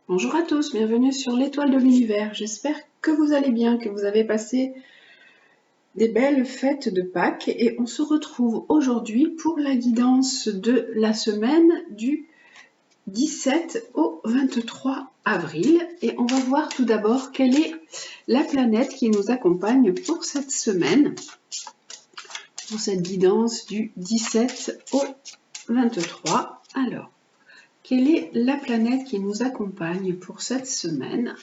Bonjour à tous, bienvenue sur l'étoile de l'univers. J'espère que vous allez bien, que vous avez passé des belles fêtes de Pâques et on se retrouve aujourd'hui pour la guidance de la semaine du 17 au 23 avril et on va voir tout d'abord quelle est la planète qui nous accompagne pour cette semaine, pour cette guidance du 17 au 23. Alors, quelle est la planète qui nous accompagne pour cette semaine?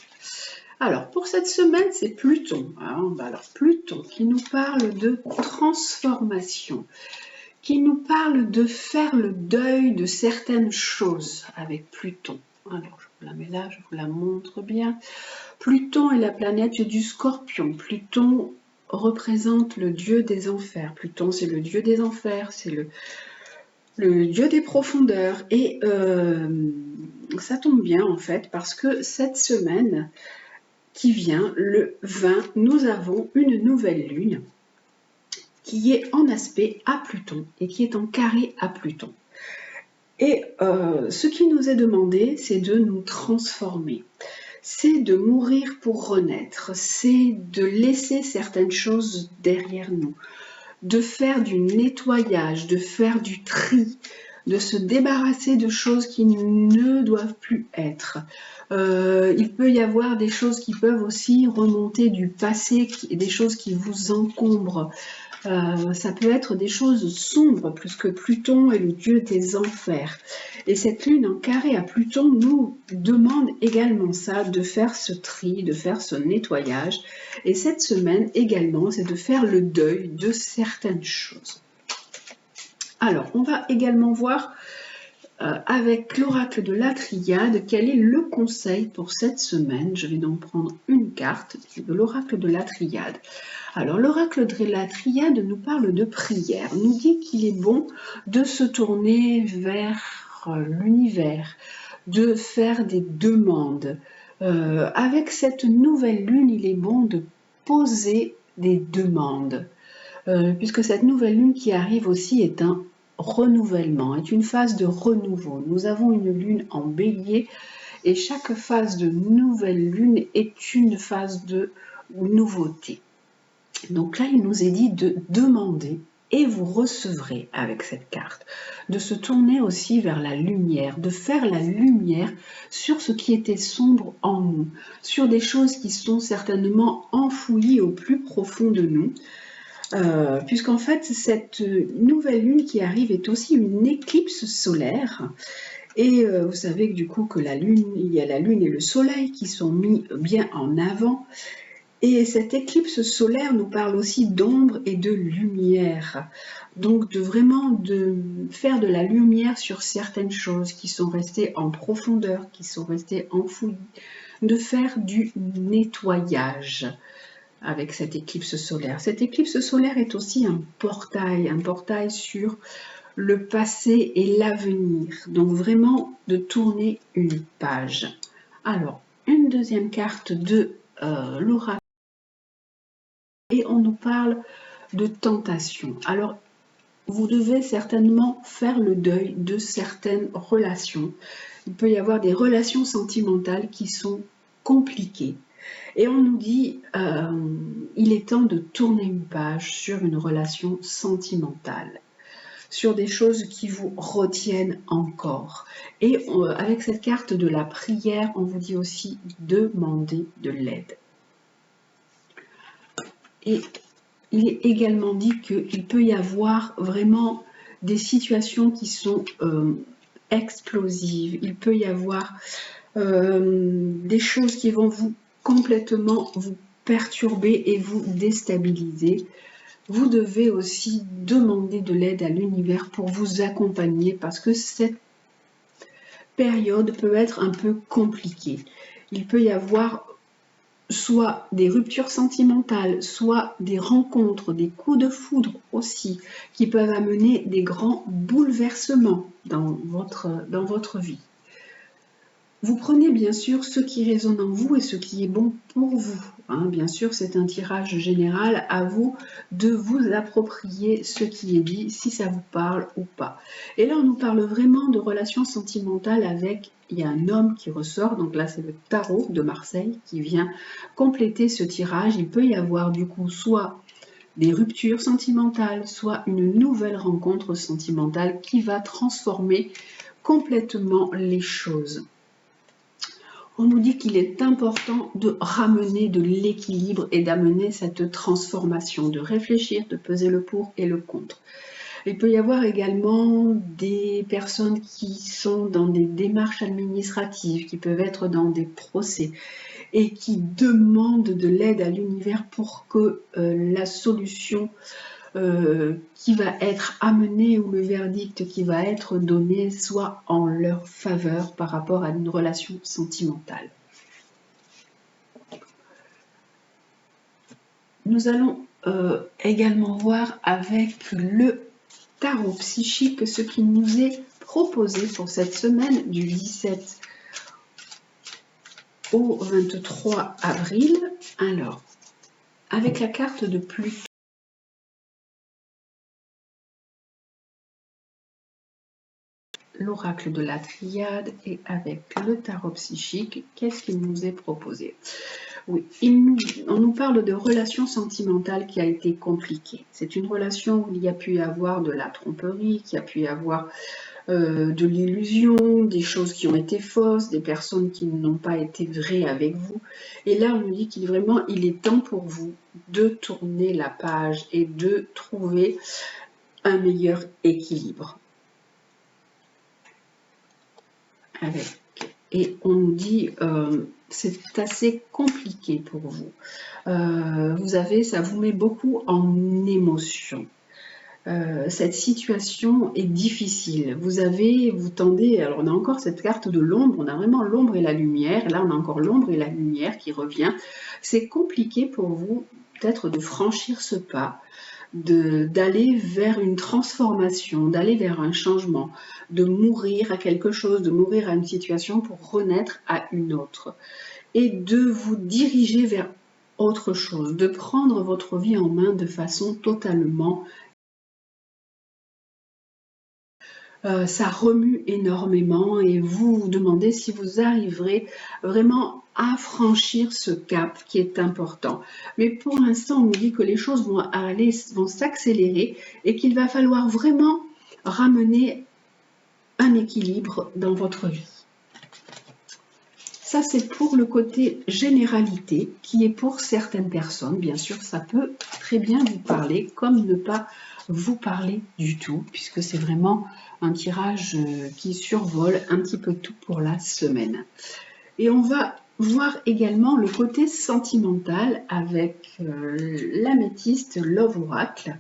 Alors, pour cette semaine, c'est Pluton. Alors, Pluton qui nous parle de transformation, qui nous parle de faire le deuil de certaines choses avec Pluton. Alors, je vous la mets là, je vous la montre bien. Pluton est la planète du Scorpion. Pluton représente le dieu des enfers. Pluton, c'est le dieu des enfers, c'est le dieu des profondeurs. Et ça tombe bien, en fait, parce que cette semaine qui vient, le 20, nous avons une nouvelle lune qui est en aspect à Pluton et qui est en carré à Pluton. Et ce qui nous est demandé, c'est de nous transformer. C'est de mourir pour renaître, c'est de laisser certaines choses derrière nous, de faire du nettoyage, de faire du tri, de se débarrasser de choses qui ne doivent plus être. Il peut y avoir des choses qui peuvent aussi remonter du passé, des choses qui vous encombrent. Ça peut être des choses sombres, puisque Pluton est le dieu des enfers. Et cette lune en carré à Pluton nous demande également ça, de faire ce tri, de faire ce nettoyage. Et cette semaine également, c'est de faire le deuil de certaines choses. Alors, on va également voir avec l'oracle de la Triade quel est le conseil pour cette semaine. Je vais donc prendre une carte de l'oracle de la Triade. Alors, l'oracle de la Triade nous parle de prière, nous dit qu'il est bon de se tourner vers l'univers, de faire des demandes. Avec cette nouvelle lune, il est bon de poser des demandes, puisque cette nouvelle lune qui arrive aussi est un renouvellement, est une phase de renouveau. Nous avons une lune en bélier et chaque phase de nouvelle lune est une phase de nouveauté. Donc là, il nous est dit de demander et vous recevrez avec cette carte, de se tourner aussi vers la lumière, de faire la lumière sur ce qui était sombre en nous, sur des choses qui sont certainement enfouies au plus profond de nous, puisqu'en fait, cette nouvelle lune qui arrive est aussi une éclipse solaire. Et vous savez que du coup, que la lune, il y a la lune et le soleil qui sont mis bien en avant. Et cette éclipse solaire nous parle aussi d'ombre et de lumière. Donc de faire de la lumière sur certaines choses qui sont restées en profondeur, qui sont restées enfouies. De faire du nettoyage avec cette éclipse solaire. Cette éclipse solaire est aussi un portail sur le passé et l'avenir. Donc vraiment de tourner une page. Alors, une deuxième carte de l'oracle. Et on nous parle de tentation. Alors, vous devez certainement faire le deuil de certaines relations. Il peut y avoir des relations sentimentales qui sont compliquées. Et on nous dit, il est temps de tourner une page sur une relation sentimentale, sur des choses qui vous retiennent encore. Et avec cette carte de la prière, on vous dit aussi demander de l'aide. Et il est également dit qu'il peut y avoir vraiment des situations qui sont explosives. Il peut y avoir des choses qui vont complètement vous perturber et vous déstabiliser. Vous devez aussi demander de l'aide à l'univers pour vous accompagner parce que cette période peut être un peu compliquée. Il peut y avoir soit des ruptures sentimentales, soit des rencontres, des coups de foudre aussi, qui peuvent amener des grands bouleversements dans votre vie. Vous prenez bien sûr ce qui résonne en vous et ce qui est bon pour vous. Hein. Bien sûr, c'est un tirage général, à vous de vous approprier ce qui est dit, si ça vous parle ou pas. Et là, on nous parle vraiment de relations sentimentales avec, il y a un homme qui ressort, donc là c'est le tarot de Marseille qui vient compléter ce tirage. Il peut y avoir du coup soit des ruptures sentimentales, soit une nouvelle rencontre sentimentale qui va transformer complètement les choses. On nous dit qu'il est important de ramener de l'équilibre et d'amener cette transformation, de réfléchir, de peser le pour et le contre. Il peut y avoir également des personnes qui sont dans des démarches administratives, qui peuvent être dans des procès et qui demandent de l'aide à l'univers pour que la solution qui va être amené ou le verdict qui va être donné soit en leur faveur par rapport à une relation sentimentale. Nous allons également voir avec le tarot psychique ce qui nous est proposé pour cette semaine du 17 au 23 avril. Alors, avec la carte de Pluton, l'oracle de la triade et avec le tarot psychique, qu'est-ce qui nous est proposé? Oui, on nous parle de relation sentimentale qui a été compliquée. C'est une relation où il y a pu y avoir de la tromperie, qui a pu y avoir de l'illusion, des choses qui ont été fausses, des personnes qui n'ont pas été vraies avec vous. Et là, on nous dit qu'il est temps pour vous de tourner la page et de trouver un meilleur équilibre. Et on nous dit c'est assez compliqué pour vous. Ça vous met beaucoup en émotion. Cette situation est difficile. Vous tendez, alors on a encore cette carte de l'ombre, on a vraiment l'ombre et la lumière. Là, on a encore l'ombre et la lumière qui revient. C'est compliqué pour vous peut-être de franchir ce pas, d'aller vers une transformation, d'aller vers un changement, de mourir à quelque chose, de mourir à une situation pour renaître à une autre. Et de vous diriger vers autre chose, de prendre votre vie en main de façon totalement ça remue énormément et vous vous demandez si vous arriverez vraiment à franchir ce cap qui est important. Mais pour l'instant, on nous dit que les choses vont s'accélérer et qu'il va falloir vraiment ramener un équilibre dans votre vie. Ça, c'est pour le côté généralité qui est pour certaines personnes. Bien sûr, ça peut très bien vous parler comme ne pas vous parler du tout, puisque c'est vraiment un tirage qui survole un petit peu tout pour la semaine. Et on va voir également le côté sentimental avec l'améthyste Love Oracle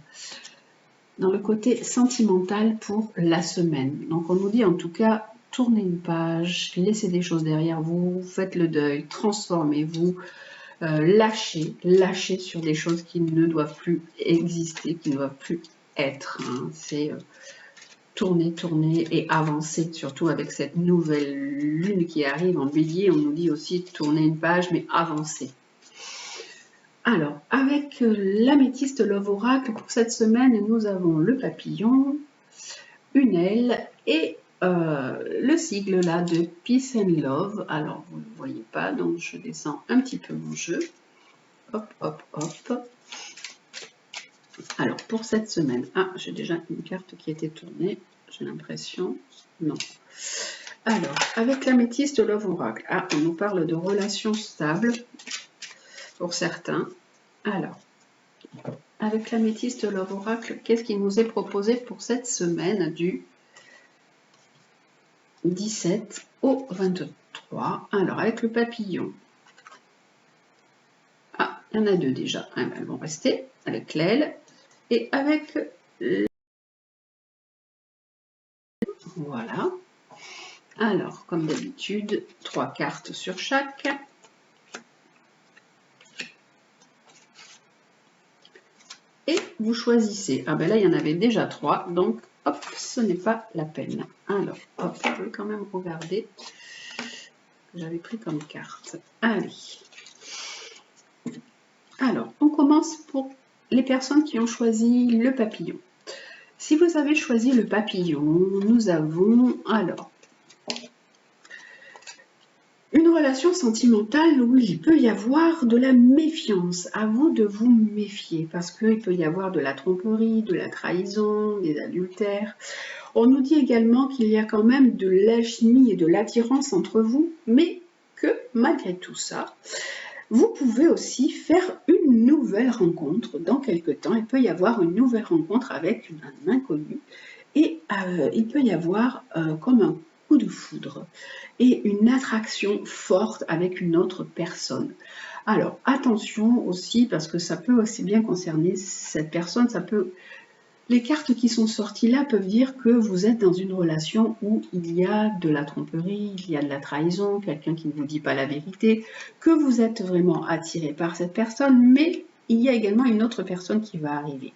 dans le côté sentimental pour la semaine. Donc on nous dit en tout cas, tournez une page, laissez des choses derrière vous, faites le deuil, transformez-vous, lâchez sur des choses qui ne doivent plus exister, qui ne doivent plus être. Hein. C'est tourner et avancer, surtout avec cette nouvelle lune qui arrive en bélier. On nous dit aussi tourner une page, mais avancer. Alors, avec l'améthyste Love Oracle, pour cette semaine, nous avons le papillon, une aile et le sigle là de Peace and Love. Alors, vous ne le voyez pas, donc je descends un petit peu mon jeu. Hop, hop, hop. Alors, pour cette semaine, j'ai déjà une carte qui a été tournée, j'ai l'impression. Non. Alors, avec l'améthyste Love Oracle, on nous parle de relations stables pour certains. Alors, avec l'améthyste Love Oracle, qu'est-ce qui nous est proposé pour cette semaine du 17 au 23? Alors, avec le papillon, il y en a deux déjà, elles vont rester avec l'aile. Et avec voilà. Alors, comme d'habitude, 3 cartes sur chaque. Et vous choisissez. Là, il y en avait déjà 3, donc hop, ce n'est pas la peine. Alors, hop, je vais quand même regarder. j'avais pris comme carte. Allez. Alors, on commence pour les personnes qui ont choisi le papillon. Si vous avez choisi le papillon, nous avons alors une relation sentimentale où il peut y avoir de la méfiance. À vous de vous méfier parce qu'il peut y avoir de la tromperie, de la trahison, des adultères. On nous dit également qu'il y a quand même de l'alchimie et de l'attirance entre vous, mais que malgré tout ça, vous pouvez aussi faire une nouvelle rencontre dans quelque temps. Il peut y avoir une nouvelle rencontre avec un inconnu et il peut y avoir comme un coup de foudre et une attraction forte avec une autre personne. Alors attention aussi parce que ça peut aussi bien concerner cette personne, ça peut... Les cartes qui sont sorties là peuvent dire que vous êtes dans une relation où il y a de la tromperie, il y a de la trahison, quelqu'un qui ne vous dit pas la vérité, que vous êtes vraiment attiré par cette personne, mais il y a également une autre personne qui va arriver.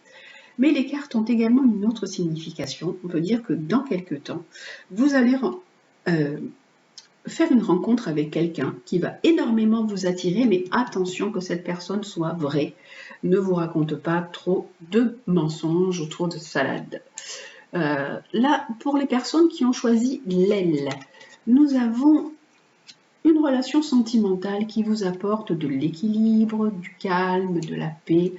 Mais les cartes ont également une autre signification. On peut dire que dans quelque temps, vous allez faire une rencontre avec quelqu'un qui va énormément vous attirer, mais attention que cette personne soit vraie. Ne vous raconte pas trop de mensonges ou trop de salade. Là, pour les personnes qui ont choisi l'aile, nous avons une relation sentimentale qui vous apporte de l'équilibre, du calme, de la paix,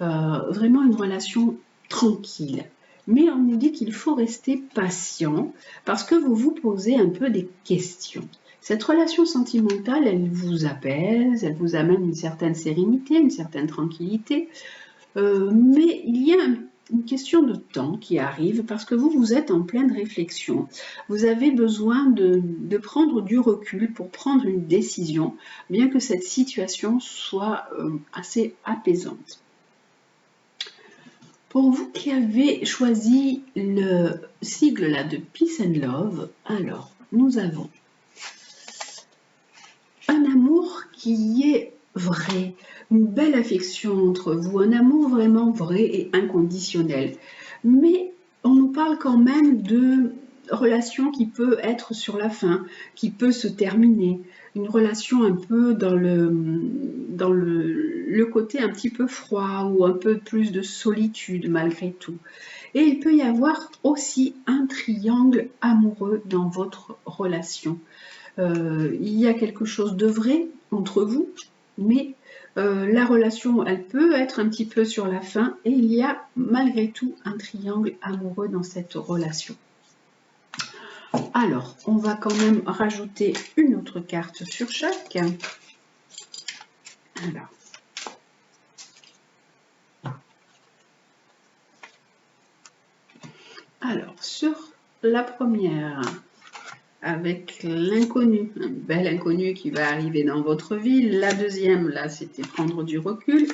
vraiment une relation tranquille. Mais on nous dit qu'il faut rester patient parce que vous vous posez un peu des questions. Cette relation sentimentale, elle vous apaise, elle vous amène une certaine sérénité, une certaine tranquillité, mais il y a une question de temps qui arrive parce que vous êtes en pleine réflexion. Vous avez besoin de prendre du recul pour prendre une décision, bien que cette situation soit assez apaisante. Pour vous qui avez choisi le sigle là de Peace and Love, alors nous avons un amour qui est vrai, une belle affection entre vous, un amour vraiment vrai et inconditionnel. Mais on nous parle quand même de relation qui peut être sur la fin, qui peut se terminer, une relation un peu dans le côté un petit peu froid ou un peu plus de solitude malgré tout. Et il peut y avoir aussi un triangle amoureux dans votre relation. Il y a quelque chose de vrai entre vous, mais la relation, elle peut être un petit peu sur la fin et il y a malgré tout un triangle amoureux dans cette relation. Alors, on va quand même rajouter une autre carte sur chaque. Alors, sur la première, avec l'inconnu, un bel inconnu qui va arriver dans votre vie. La deuxième, là, c'était prendre du recul.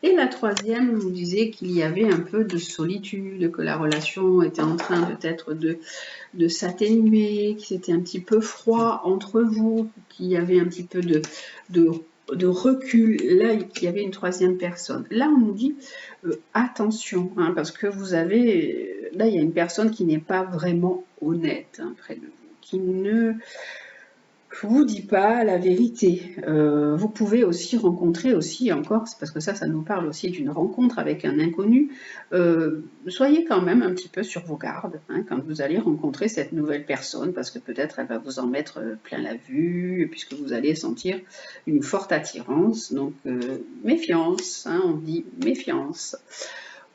Et la troisième, vous disiez qu'il y avait un peu de solitude, que la relation était en train peut-être de s'atténuer, que c'était un petit peu froid entre vous, qu'il y avait un petit peu de recul, là, qu'il y avait une troisième personne. Là, on nous dit attention, hein, parce que vous avez, là, il y a une personne qui n'est pas vraiment honnête près de vous, qui ne vous dit pas la vérité. Vous pouvez aussi rencontrer aussi encore, parce que ça nous parle aussi d'une rencontre avec un inconnu. Soyez quand même un petit peu sur vos gardes hein, quand vous allez rencontrer cette nouvelle personne, parce que peut-être elle va vous en mettre plein la vue, puisque vous allez sentir une forte attirance. Donc méfiance, hein, on dit méfiance.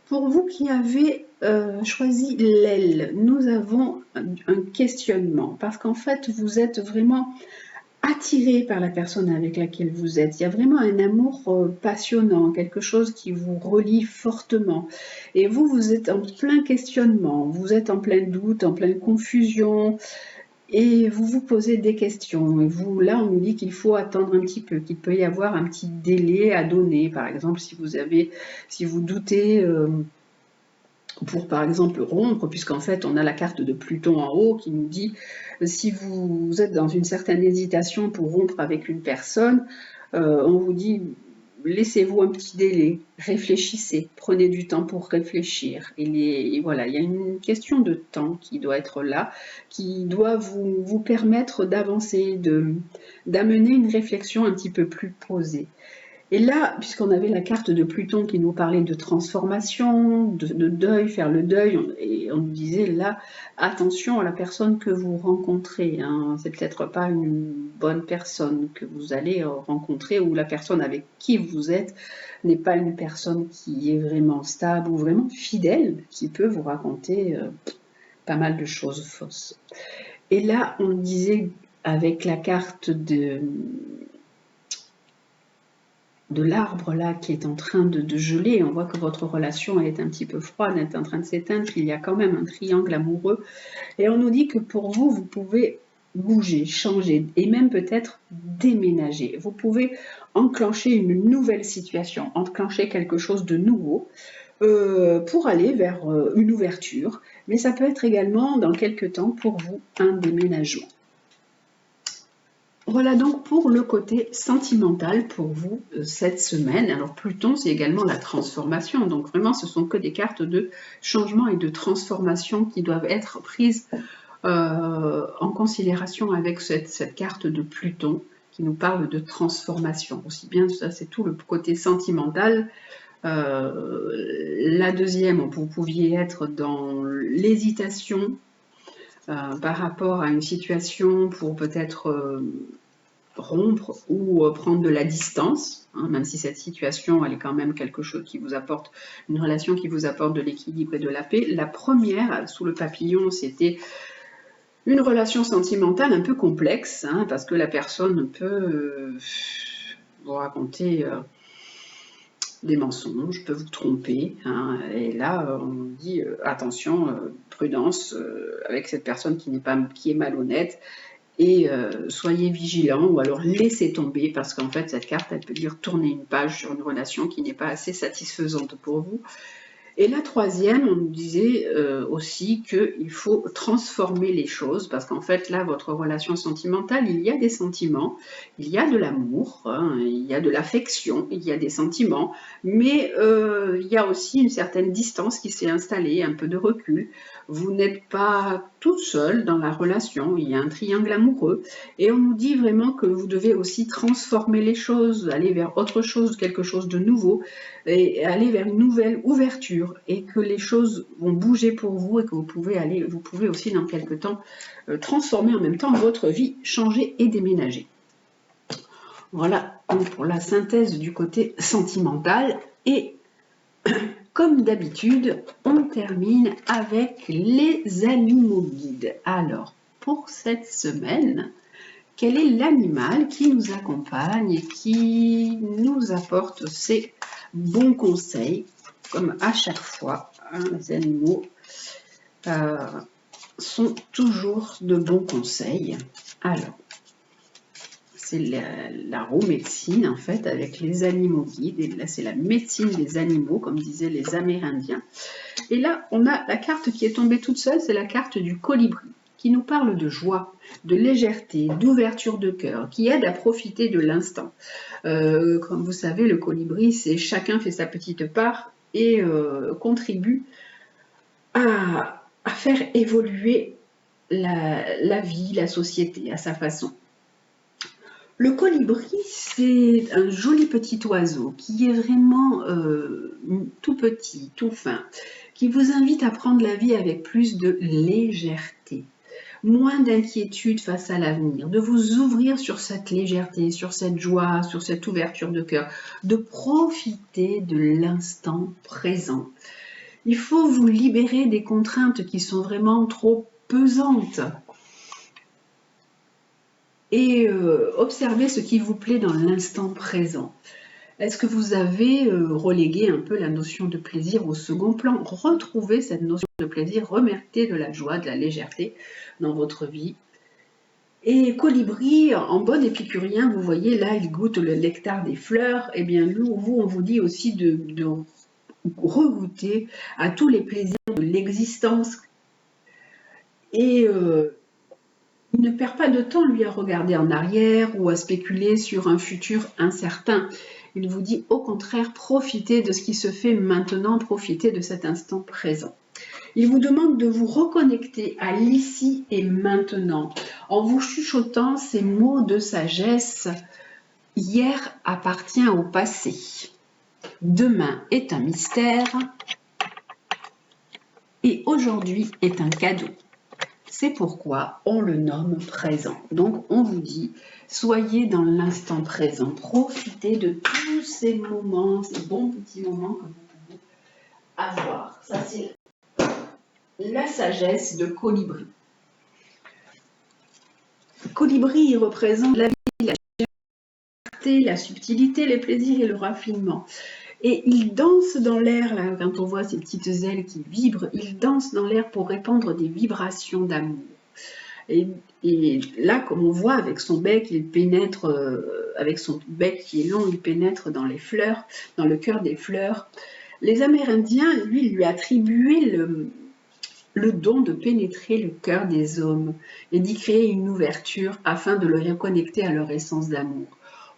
Pour vous qui avez choisi l'aile, nous avons un questionnement parce qu'en fait, vous êtes vraiment attiré par la personne avec laquelle vous êtes. Il y a vraiment un amour passionnant, quelque chose qui vous relie fortement. Et vous êtes en plein questionnement, vous êtes en plein doute, en pleine confusion. Et vous vous posez des questions. Et vous, là, on nous dit qu'il faut attendre un petit peu, qu'il peut y avoir un petit délai à donner. Par exemple, si vous doutez pour, par exemple, rompre, puisqu'en fait, on a la carte de Pluton en haut qui nous dit si vous êtes dans une certaine hésitation pour rompre avec une personne, on vous dit laissez-vous un petit délai, réfléchissez, prenez du temps pour réfléchir. Et voilà, il y a une question de temps qui doit être là, qui doit vous permettre d'avancer, d'amener une réflexion un petit peu plus posée. Et là, puisqu'on avait la carte de Pluton qui nous parlait de transformation, de deuil, faire le deuil, et on nous disait là, attention à la personne que vous rencontrez. Hein. C'est peut-être pas une bonne personne que vous allez rencontrer, ou la personne avec qui vous êtes n'est pas une personne qui est vraiment stable ou vraiment fidèle, qui peut vous raconter pas mal de choses fausses. Et là, on disait avec la carte de l'arbre là qui est en train de geler, on voit que votre relation elle est un petit peu froide, elle est en train de s'éteindre, qu'il y a quand même un triangle amoureux, et on nous dit que pour vous, vous pouvez bouger, changer, et même peut-être déménager. Vous pouvez enclencher une nouvelle situation, enclencher quelque chose de nouveau, pour aller vers une ouverture, mais ça peut être également dans quelques temps pour vous un déménagement. Voilà donc pour le côté sentimental pour vous cette semaine. Alors Pluton, c'est également la transformation. Donc vraiment, ce sont que des cartes de changement et de transformation qui doivent être prises en considération avec cette carte de Pluton qui nous parle de transformation. Aussi bien, ça c'est tout le côté sentimental. La deuxième, vous pouviez être dans l'hésitation par rapport à une situation pour peut-être rompre ou prendre de la distance, hein, même si cette situation elle est quand même quelque chose qui vous apporte, une relation qui vous apporte de l'équilibre et de la paix. La première, sous le papillon, c'était une relation sentimentale un peu complexe, hein, parce que la personne peut vous raconter des mensonges, peut vous tromper, hein, et là on dit attention, prudence avec cette personne qui est malhonnête, et soyez vigilants, ou alors laissez tomber, parce qu'en fait cette carte elle peut dire tourner une page sur une relation qui n'est pas assez satisfaisante pour vous. Et la troisième, on nous disait aussi qu'il faut transformer les choses, parce qu'en fait, là, votre relation sentimentale, il y a des sentiments, il y a de l'amour, hein, il y a de l'affection, il y a des sentiments, mais il y a aussi une certaine distance qui s'est installée, un peu de recul. Vous n'êtes pas toute seule dans la relation, il y a un triangle amoureux, et on nous dit vraiment que vous devez aussi transformer les choses, aller vers autre chose, quelque chose de nouveau, et aller vers une nouvelle ouverture, et que les choses vont bouger pour vous, et que vous pouvez aussi dans quelques temps transformer en même temps votre vie, changer et déménager. Voilà donc pour la synthèse du côté sentimental. Et comme d'habitude, on termine avec les animaux guides. Alors, pour cette semaine, quel est l'animal qui nous accompagne et qui nous apporte ces bons conseils? Comme à chaque fois, hein, les animaux sont toujours de bons conseils. Alors, c'est la roue médecine en fait avec les animaux guides. Et là, c'est la médecine des animaux, comme disaient les Amérindiens. Et là, on a la carte qui est tombée toute seule, c'est la carte du colibri, qui nous parle de joie, de légèreté, d'ouverture de cœur, qui aide à profiter de l'instant. Comme vous savez, le colibri, c'est chacun fait sa petite part et contribue à faire évoluer la vie, la société à sa façon. Le colibri, c'est un joli petit oiseau qui est vraiment tout petit, tout fin, qui vous invite à prendre la vie avec plus de légèreté, moins d'inquiétude face à l'avenir, de vous ouvrir sur cette légèreté, sur cette joie, sur cette ouverture de cœur, de profiter de l'instant présent. Il faut vous libérer des contraintes qui sont vraiment trop pesantes et observer ce qui vous plaît dans l'instant présent. Est-ce que vous avez relégué un peu la notion de plaisir au second plan? Retrouvez cette notion de plaisir, remettez de la joie, de la légèreté dans votre vie. Et colibri, en bon épicurien, vous voyez là, il goûte le nectar des fleurs. Et bien vous, on vous dit aussi de regoûter à tous les plaisirs de l'existence. Et ne perd pas de temps, lui, à regarder en arrière ou à spéculer sur un futur incertain. Il vous dit au contraire, profitez de ce qui se fait maintenant, profitez de cet instant présent. Il vous demande de vous reconnecter à l'ici et maintenant en vous chuchotant ces mots de sagesse. Hier appartient au passé. Demain est un mystère et aujourd'hui est un cadeau. C'est pourquoi on le nomme présent. Donc on vous dit, soyez dans l'instant présent, profitez de tous ces moments, ces bons petits moments que vous pouvez avoir. Ça c'est la sagesse de Colibri. Colibri, il représente la vie, la légèreté, la subtilité, les plaisirs et le raffinement. Et il danse dans l'air, là, quand on voit ces petites ailes qui vibrent, il danse dans l'air pour répandre des vibrations d'amour. Et là, comme on voit avec son bec, il pénètre, avec son bec qui est long, il pénètre dans les fleurs, dans le cœur des fleurs. Les Amérindiens, lui attribuaient le don de pénétrer le cœur des hommes et d'y créer une ouverture afin de le reconnecter à leur essence d'amour.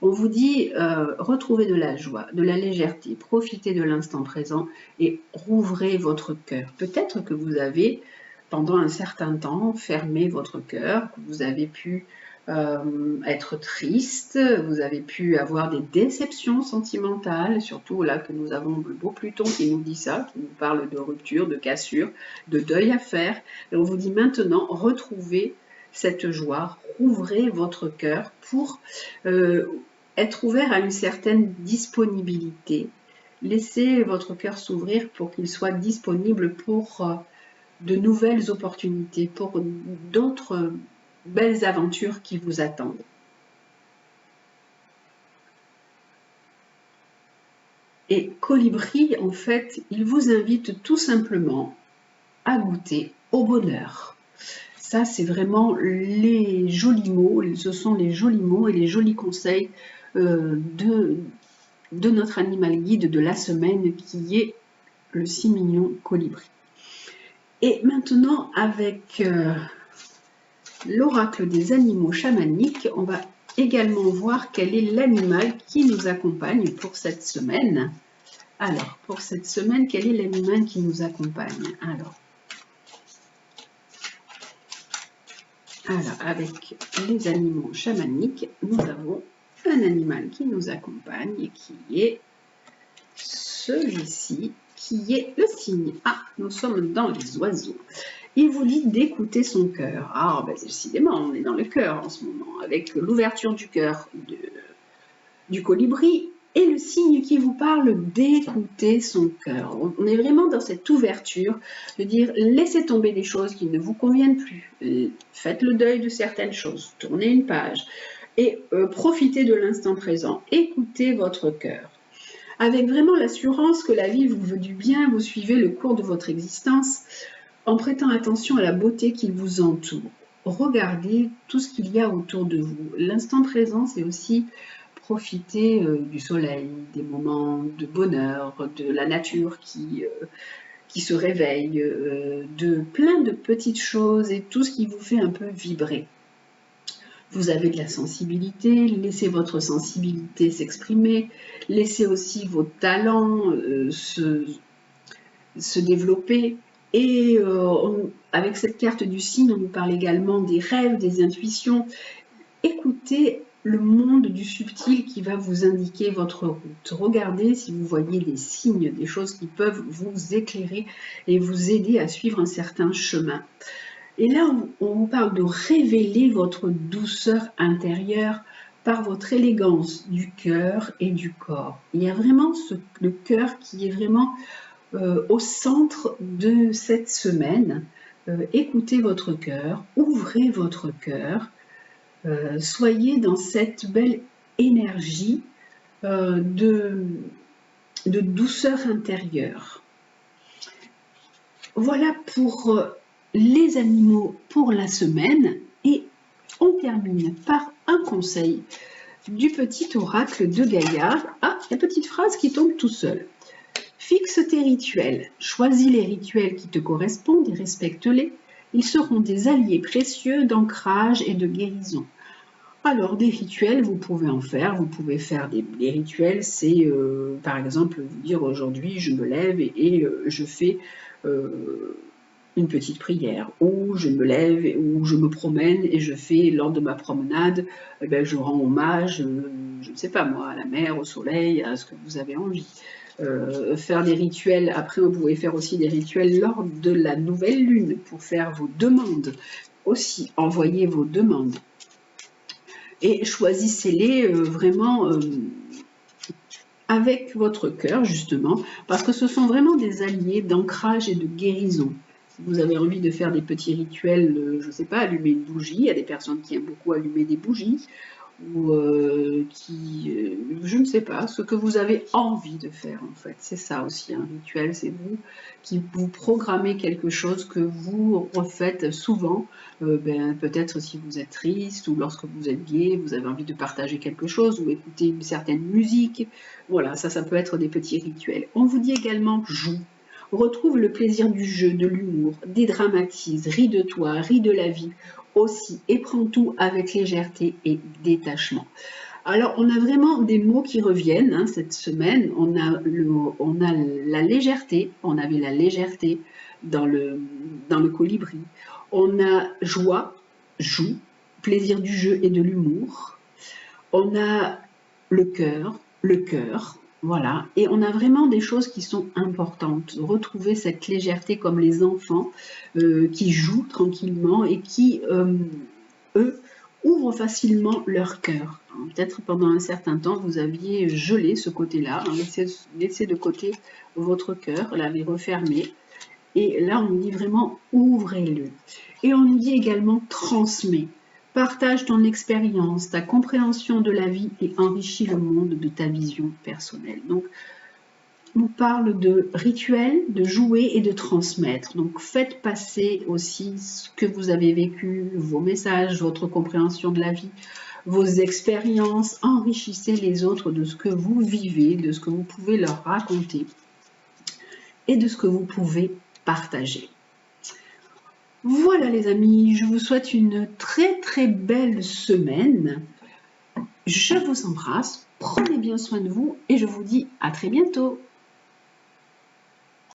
On vous dit, retrouvez de la joie, de la légèreté, profitez de l'instant présent et rouvrez votre cœur. Peut-être que vous avez, pendant un certain temps, fermé votre cœur, que vous avez pu être triste, vous avez pu avoir des déceptions sentimentales, surtout là que nous avons le beau Pluton qui nous dit ça, qui nous parle de rupture, de cassure, de deuil à faire. Et on vous dit maintenant, retrouvez cette joie, rouvrez votre cœur pour être ouvert à une certaine disponibilité. Laissez votre cœur s'ouvrir pour qu'il soit disponible pour de nouvelles opportunités, pour d'autres belles aventures qui vous attendent. Et Colibri, en fait, il vous invite tout simplement à goûter au bonheur. Ça, c'est vraiment les jolis mots, ce sont les jolis mots et les jolis conseils de notre animal guide de la semaine qui est le 6 mignon Colibri. Et maintenant, avec l'oracle des animaux chamaniques, on va également voir quel est l'animal qui nous accompagne pour cette semaine. Alors, pour cette semaine, quel est l'animal qui nous accompagne? Alors, avec les animaux chamaniques, nous avons un animal qui nous accompagne et qui est celui-ci, qui est le cygne. Ah, nous sommes dans les oiseaux. Il vous dit d'écouter son cœur. Ah, ben décidément, on est dans le cœur en ce moment, avec l'ouverture du cœur du colibri et le cygne qui vous parle d'écouter son cœur. On est vraiment dans cette ouverture de dire laissez tomber des choses qui ne vous conviennent plus. Faites le deuil de certaines choses, tournez une page et profitez de l'instant présent. Écoutez votre cœur. Avec vraiment l'assurance que la vie vous veut du bien, vous suivez le cours de votre existence en prêtant attention à la beauté qui vous entoure. Regardez tout ce qu'il y a autour de vous. L'instant présent, c'est aussi profiter du soleil, des moments de bonheur, de la nature qui se réveille, de plein de petites choses et tout ce qui vous fait un peu vibrer. Vous avez de la sensibilité, laissez votre sensibilité s'exprimer, laissez aussi vos talents se développer. Et avec cette carte du cygne, on nous parle également des rêves, des intuitions. Écoutez le monde du subtil qui va vous indiquer votre route. Regardez si vous voyez des signes, des choses qui peuvent vous éclairer et vous aider à suivre un certain chemin. Et là, on vous parle de révéler votre douceur intérieure par votre élégance du cœur et du corps. Il y a vraiment le cœur qui est vraiment au centre de cette semaine. Écoutez votre cœur, ouvrez votre cœur, soyez dans cette belle énergie de douceur intérieure. Voilà pour les animaux pour la semaine et on termine par un conseil du petit oracle de Gaïa. Ah, la petite phrase qui tombe tout seul. Fixe tes rituels, choisis les rituels qui te correspondent et respecte-les. Ils seront des alliés précieux d'ancrage et de guérison. Alors, des rituels, vous pouvez en faire. Vous pouvez faire des rituels, c'est par exemple vous dire aujourd'hui je me lève et je fais une petite prière, ou je me lève, ou je me promène et je fais lors de ma promenade, eh bien, je rends hommage, je ne sais pas moi, à la mer, au soleil, à ce que vous avez envie. Faire des rituels, après vous pouvez faire aussi des rituels lors de la nouvelle lune pour faire vos demandes, aussi envoyer vos demandes. Et choisissez-les vraiment avec votre cœur, justement, parce que ce sont vraiment des alliés d'ancrage et de guérison. Si vous avez envie de faire des petits rituels, je ne sais pas, allumer une bougie, il y a des personnes qui aiment beaucoup allumer des bougies, ou je ne sais pas, ce que vous avez envie de faire en fait. C'est ça aussi un rituel, c'est vous qui vous programmez quelque chose que vous refaites souvent, peut-être si vous êtes triste ou lorsque vous êtes gai, vous avez envie de partager quelque chose ou écouter une certaine musique. Voilà, ça peut être des petits rituels. On vous dit également joue. Retrouve le plaisir du jeu, de l'humour, dédramatise, ris de toi, ris de la vie aussi, et prends tout avec légèreté et détachement. Alors, on a vraiment des mots qui reviennent hein, cette semaine. On a la légèreté, on avait la légèreté dans le colibri. On a joie, joue, plaisir du jeu et de l'humour. On a le cœur, voilà. Et on a vraiment des choses qui sont importantes. Retrouver cette légèreté comme les enfants qui jouent tranquillement et qui, eux, ouvrent facilement leur cœur. Peut-être pendant un certain temps, vous aviez gelé ce côté-là, hein, laissé de côté votre cœur, l'avez refermé. Et là, on nous dit vraiment, ouvrez-le. Et on nous dit également, transmets. Partage ton expérience, ta compréhension de la vie et enrichis le monde de ta vision personnelle. Donc, on parle de rituel, de jouer et de transmettre. Donc, faites passer aussi ce que vous avez vécu, vos messages, votre compréhension de la vie, vos expériences. Enrichissez les autres de ce que vous vivez, de ce que vous pouvez leur raconter et de ce que vous pouvez partager. Voilà les amis, je vous souhaite une très très belle semaine. Je vous embrasse, prenez bien soin de vous et je vous dis à très bientôt.